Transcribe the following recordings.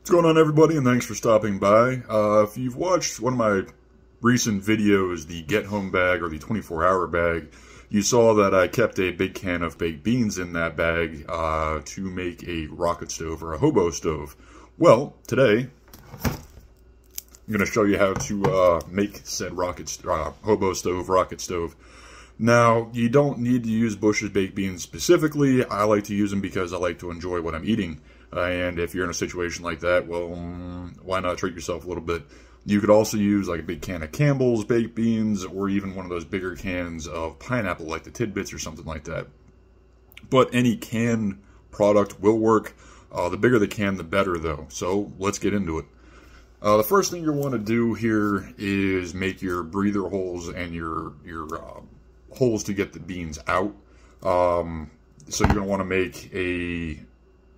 What's going on, everybody, and thanks for stopping by. If you've watched one of my recent videos, the Get Home bag or the 24-hour bag, you saw that I kept a big can of baked beans in that bag to make a rocket stove or a hobo stove. Well, today I'm going to show you how to make said hobo stove, rocket stove. Now, you don't need to use Bush's baked beans specifically. I like to use them because I like to enjoy what I'm eating. And if you're in a situation like that, well, why not treat yourself a little bit? You could also use like a big can of Campbell's baked beans, or even one of those bigger cans of pineapple, like the Tidbits or something like that. But any canned product will work. The bigger the can, the better, though. So let's get into it. The first thing you'll want to do here is make your breather holes and your holes to get the beans out. So you're going to want to make a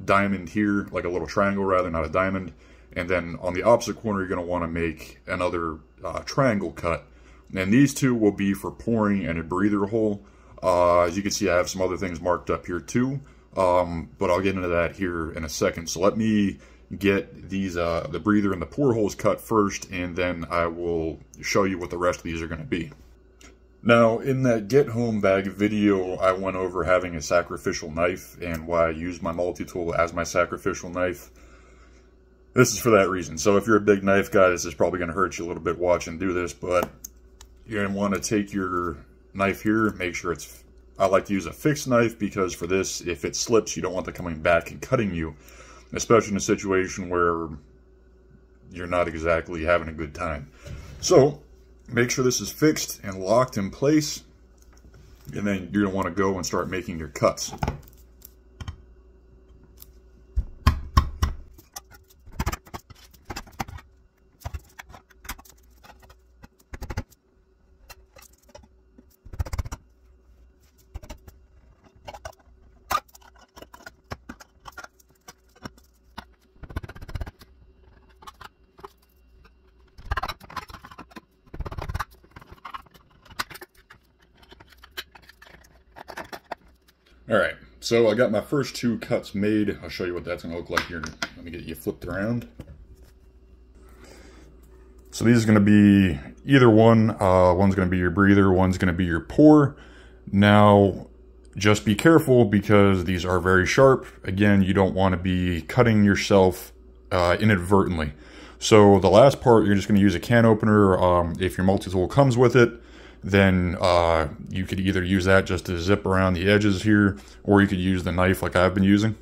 diamond here, like a little triangle rather, not a diamond. And then on the opposite corner, you're going to want to make another triangle cut. And these two will be for pouring and a breather hole. As you can see, I have some other things marked up here too. But I'll get into that here in a second. So let me get these the breather and the pour holes cut first, and then I will show you what the rest of these are going to be. Now, in that Get Home bag video, I went over having a sacrificial knife and why I use my multi-tool as my sacrificial knife. This is for that reason. So if you're a big knife guy, this is probably going to hurt you a little bit watching do this, but you're going to want to take your knife here, make sure it's, I like to use a fixed knife because for this, if it slips, you don't want it coming back and cutting you, especially in a situation where you're not exactly having a good time. So make sure this is fixed and locked in place, and then you're going to want to go and start making your cuts. Alright, so I got my first two cuts made. I'll show you what that's going to look like here. Let me get you flipped around. So these are going to be either one. One's going to be your breather, one's going to be your pour. Now, just be careful because these are very sharp. Again, you don't want to be cutting yourself inadvertently. So the last part, you're just going to use a can opener. If your multi-tool comes with it, then you could either use that just to zip around the edges here, or you could use the knife like I've been using.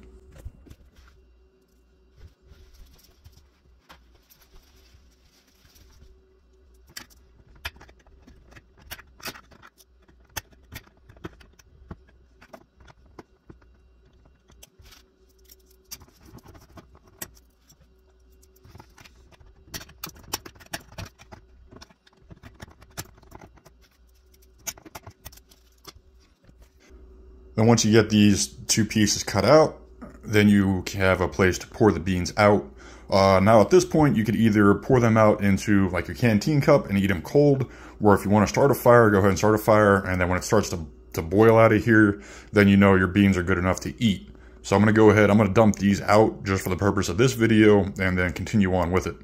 Then once you get these two pieces cut out, then you have a place to pour the beans out. Now at this point, you could either pour them out into like your canteen cup and eat them cold, or if you want to start a fire, go ahead and start a fire, and then when it starts to boil out of here, then you know your beans are good enough to eat. So I'm going to go ahead, I'm going to dump these out just for the purpose of this video, and then continue on with it.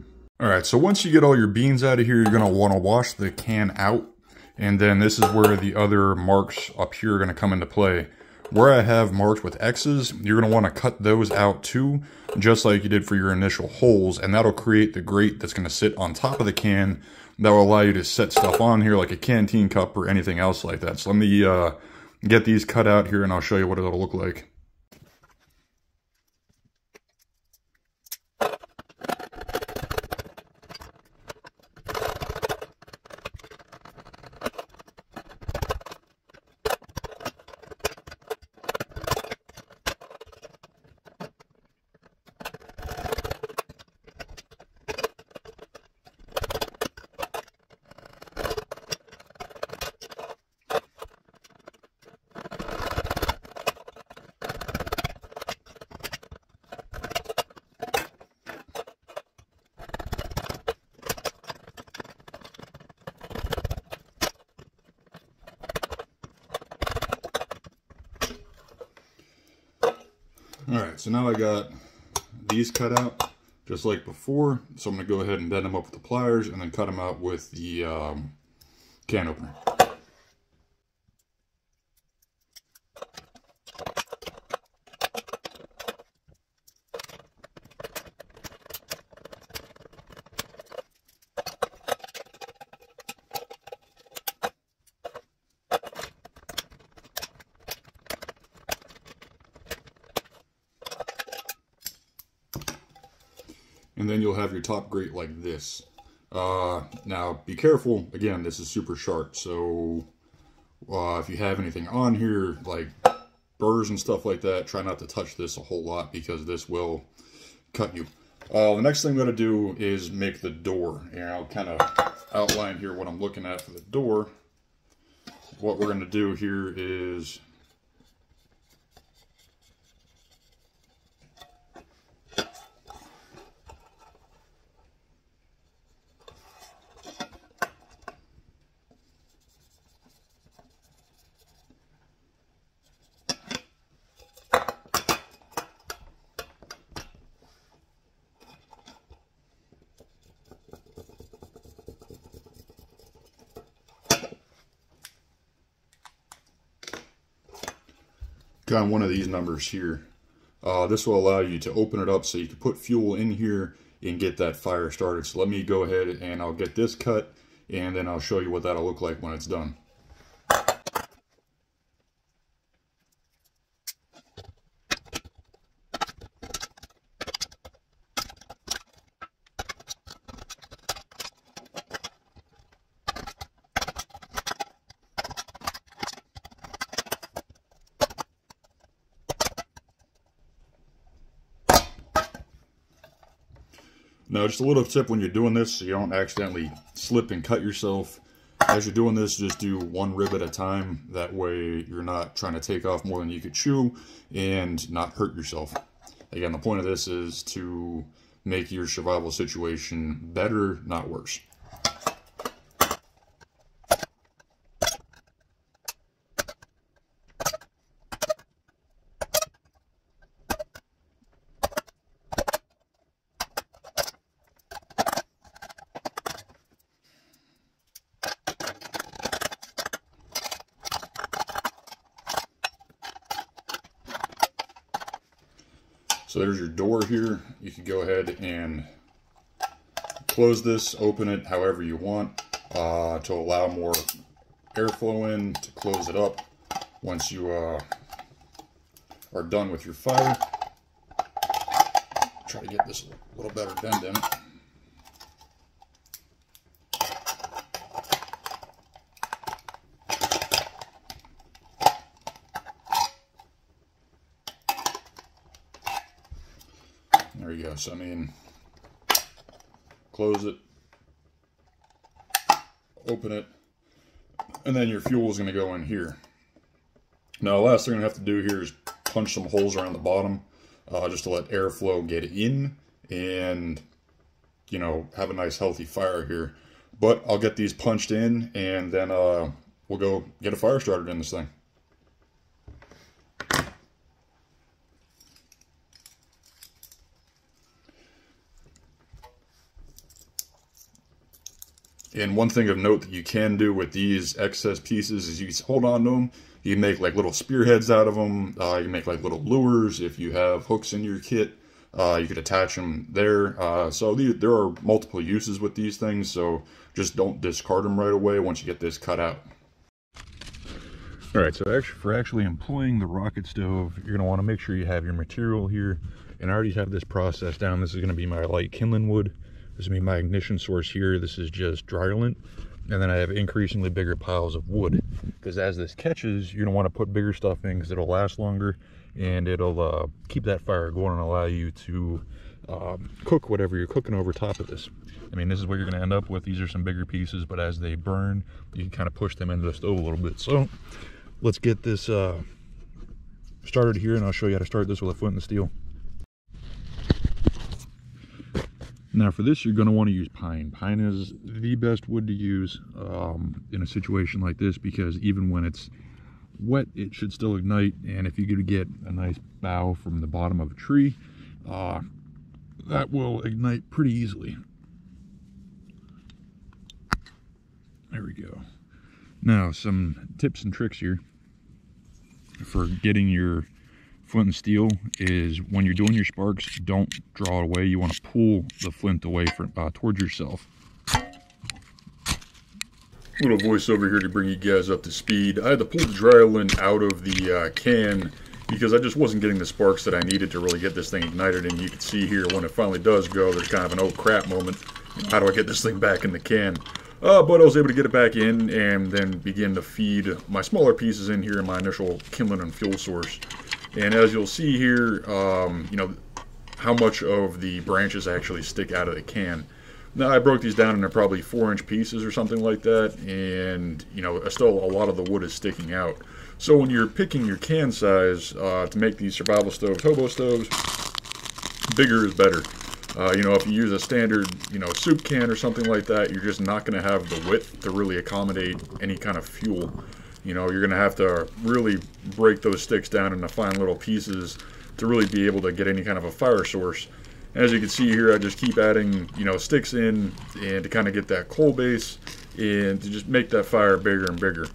Alright, so once you get all your beans out of here, you're going to want to wash the can out, and then this is where the other marks up here are going to come into play. Where I have marked with X's, you're going to want to cut those out too, just like you did for your initial holes, and that'll create the grate that's going to sit on top of the can that will allow you to set stuff on here like a canteen cup or anything else like that. So let me get these cut out here and I'll show you what it'll look like. Alright, so now I got these cut out. just like before. So I'm going to go ahead and bend them up with the pliers and then cut them out with the can opener. And then you'll have your top grate like this. Now, be careful. Again, this is super sharp, so if you have anything on here, like burrs and stuff like that, try not to touch this a whole lot because this will cut you. The next thing I'm going to do is make the door. And I'll kind of outline here what I'm looking at for the door. What we're going to do here is... on one of these numbers here. This will allow you to open it up so you can put fuel in here and get that fire started. So let me go ahead and I'll get this cut and then I'll show you what that'll look like when it's done. Now, just a little tip when you're doing this so you don't accidentally slip and cut yourself. As you're doing this, just do one rib at a time. That way you're not trying to take off more than you could chew and not hurt yourself. Again, the point of this is to make your survival situation better, not worse. So there's your door here. You can go ahead and close this, open it however you want to allow more airflow in, to close it up once you are done with your fire. Try to get this a little better bend in it. There you go. So, I mean, close it, open it, and then your fuel is going to go in here. Now, the last thing I'm going to have to do here is punch some holes around the bottom just to let airflow get in and, you know, have a nice healthy fire here. But I'll get these punched in and then we'll go get a fire started in this thing. And one thing of note that you can do with these excess pieces is you hold on to them. You can make like little spearheads out of them. You can make like little lures. If you have hooks in your kit, you could attach them there. So there are multiple uses with these things. So just don't discard them right away once you get this cut out. All right, so for actually employing the rocket stove, you're gonna wanna make sure you have your material here. And I already have this process down. This is gonna be my light kindling wood. This is going to be my ignition source here. This is just dryer lint. And then I have increasingly bigger piles of wood. Because as this catches, you're going to want to put bigger stuff in because it'll last longer. And it'll keep that fire going and allow you to cook whatever you're cooking over top of this. I mean, this is what you're going to end up with. These are some bigger pieces, but as they burn, you can kind of push them into the stove a little bit. So let's get this started here, and I'll show you how to start this with a flint and steel. Now for this, you're going to want to use pine. Pine is the best wood to use in a situation like this because even when it's wet, it should still ignite. And if you could get a nice bough from the bottom of a tree, that will ignite pretty easily. There we go. Now, some tips and tricks here for getting your flint and steel is when you're doing your sparks, don't draw it away. You want to pull the flint away from towards yourself. Little voiceover here to bring you guys up to speed. I had to pull the drylin out of the can because I just wasn't getting the sparks that I needed to really get this thing ignited. And you can see here when it finally does go, there's kind of an oh crap moment. How do I get this thing back in the can? But I was able to get it back in and then begin to feed my smaller pieces in here in my initial kindling and fuel source. And as you'll see here, you know, how much of the branches actually stick out of the can. Now, I broke these down into probably 4-inch pieces or something like that, and, you know, still a lot of the wood is sticking out. So when you're picking your can size to make these survival stoves, hobo stoves, bigger is better. You know, if you use a standard, you know, soup can or something like that, you're just not going to have the width to really accommodate any kind of fuel. You know, you're going to have to really break those sticks down into fine little pieces to really be able to get any kind of a fire source. As you can see here, I just keep adding, you know, sticks in and to kind of get that coal base and to just make that fire bigger and bigger.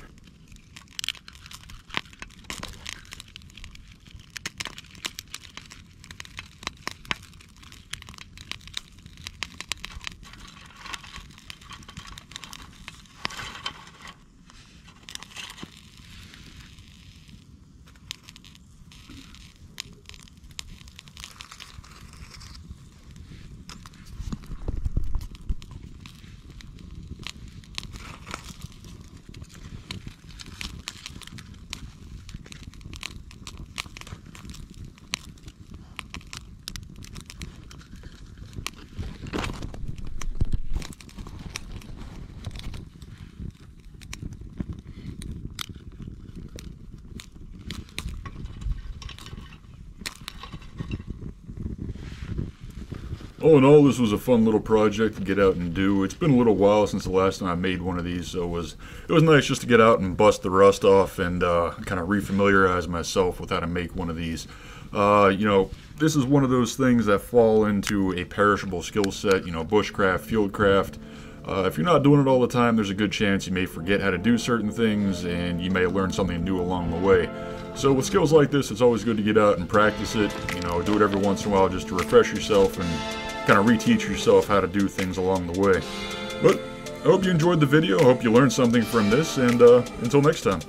All in all, this was a fun little project to get out and do. It's been a little while since the last time I made one of these, so it was nice just to get out and bust the rust off and kind of refamiliarize myself with how to make one of these. You know, this is one of those things that fall into a perishable skill set, you know, bushcraft, fieldcraft. If you're not doing it all the time, there's a good chance you may forget how to do certain things and you may learn something new along the way. So with skills like this, it's always good to get out and practice it, you know, do it every once in a while just to refresh yourself and kind of reteach yourself how to do things along the way. But I hope you enjoyed the video. I hope you learned something from this, and until next time.